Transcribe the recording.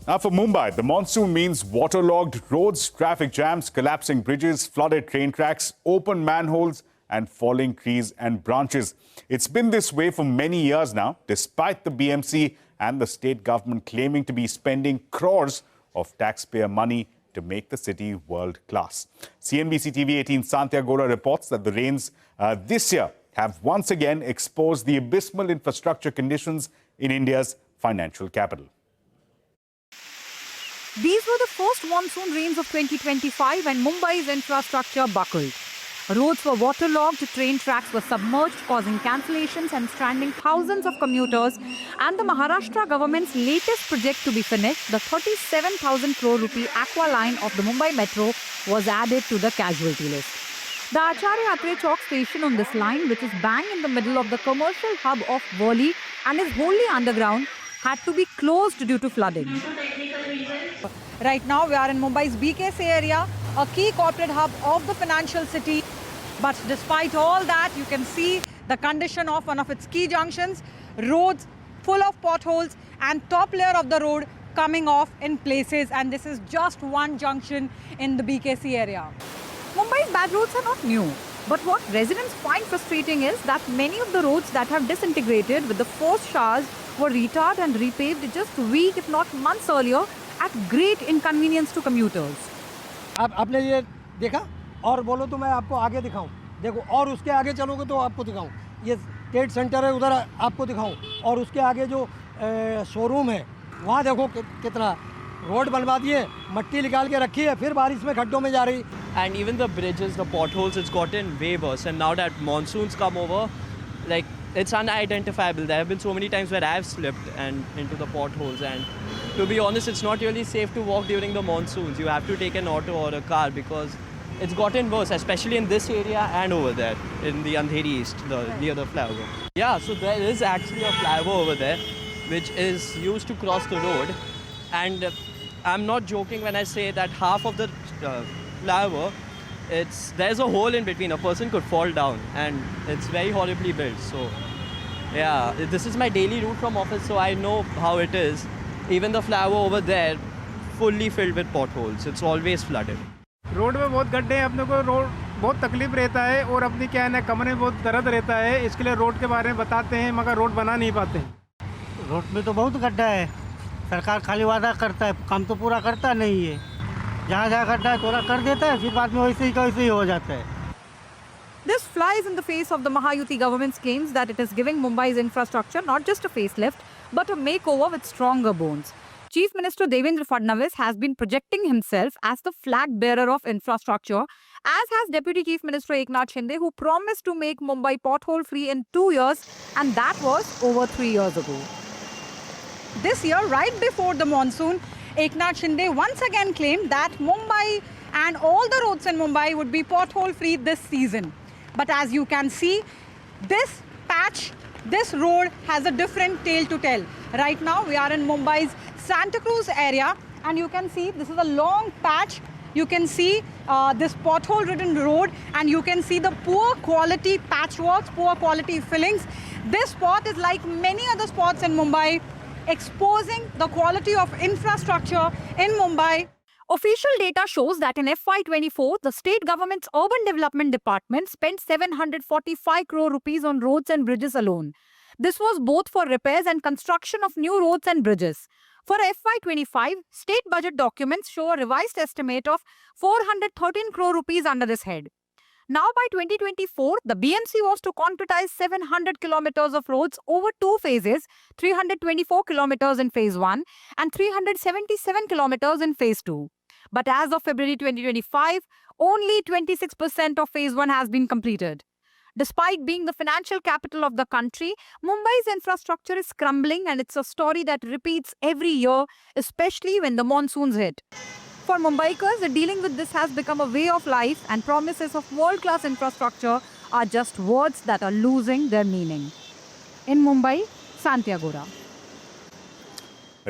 Now for Mumbai, the monsoon means waterlogged roads, traffic jams, collapsing bridges, flooded train tracks, open manholes and falling trees and branches. It's been this way for many years now, despite the BMC and the state government claiming to be spending crores of taxpayer money to make the city world class. CNBC TV 18 Santya Gola reports that the rains this year have once again exposed the abysmal infrastructure conditions in India's financial capital. These were the first monsoon rains of 2025 and Mumbai's infrastructure buckled. Roads were waterlogged, train tracks were submerged, causing cancellations and stranding thousands of commuters. And the Maharashtra government's latest project to be finished, the 37,000 crore rupee aqua line of the Mumbai Metro, was added to the casualty list. The Acharya Atre Chowk station on this line, which is bang in the middle of the commercial hub of Worli and is wholly underground, had to be closed due to flooding. Right now, we are in Mumbai's BKC area, a key corporate hub of the financial city. But despite all that, you can see the condition of one of its key junctions, roads full of potholes and top layer of the road coming off in places. And this is just one junction in the BKC area. Mumbai's bad roads are not new. But what residents find frustrating is that many of the roads that have disintegrated with the forced showers were retarred and repaved just a week, if not months earlier, at great inconvenience to commuters. आप आपने ये देखा और बोलो तो मैं आपको आगे दिखाऊं, देखो और उसके आगे चलोगे तो आपको दिखाऊं, ये स्टेट सेंटर है उधर आपको दिखाऊं और उसके आगे जो शोरूम है वहाँ देखो कितना रोड बनवा दिए, मट्टी निकाल के रखी है, फिर बारिश में खड्डों में जा रही. And even the bridges, the potholes, it's gotten way worse. And now that monsoons come over, like it's unidentifiable. There have been so many times where I've slipped and into the potholes. And to be honest, it's not really safe to walk during the monsoons. You have to take an auto or a car because it's gotten worse, especially in this area and over there in the Andheri East, near the flyover. Yeah, so there is actually a flyover over there, which is used to cross the road. And I'm not joking when I say that half of the flyover, there's a hole in between. A person could fall down, and it's very horribly built. So, yeah, this is my daily route from office, so I know how it is. Even the flyover over there, fully filled with potholes. It's always flooded. Road में बहुत गड्ढे हैं, अपने को road बहुत तकलीफ रहता है और अपनी क्या है ना कमरे में बहुत दर्द रहता है, इसके लिए रोड के बारे में बताते हैं मगर रोड बना नहीं पाते हैं. रोड में तो बहुत गड्ढा है, सरकार खाली वादा करता है, काम तो पूरा करता नहीं है. जहाँ जहाँ गड्ढा है थोड़ा कर देता है, फिर बाद में वैसे ही हो जाता है. This flies in the face of the Mahayuti government's claims that it is giving Mumbai's infrastructure not just a facelift, but a makeover with stronger bones. Chief Minister Devendra Fadnavis has been projecting himself as the flag bearer of infrastructure, as has Deputy Chief Minister Eknath Shinde, who promised to make Mumbai pothole-free in 2 years, and that was over 3 years ago. This year, right before the monsoon, Eknath Shinde once again claimed that Mumbai and all the roads in Mumbai would be pothole-free this season. But as you can see, this patch, this road has a different tale to tell. Right now, we are in Mumbai's Santa Cruz area, and you can see this is a long patch. You can see this pothole-ridden road, and you can see the poor quality patchworks, poor quality fillings. This spot is like many other spots in Mumbai, exposing the quality of infrastructure in Mumbai. Official data shows that in FY24, the state government's urban development department spent 745 crore rupees on roads and bridges alone. This was both for repairs and construction of new roads and bridges. For FY25, state budget documents show a revised estimate of 413 crore rupees under this head. Now by 2024, the BMC was to concretize 700 kilometers of roads over 2 phases, 324 kilometers in phase 1 and 377 kilometers in phase 2. But as of February 2025, only 26% of phase 1 has been completed. Despite being the financial capital of the country, Mumbai's infrastructure is crumbling, and it's a story that repeats every year, especially when the monsoons hit. For Mumbaikars, dealing with this has become a way of life, and promises of world-class infrastructure are just words that are losing their meaning. In Mumbai, Santya Gola.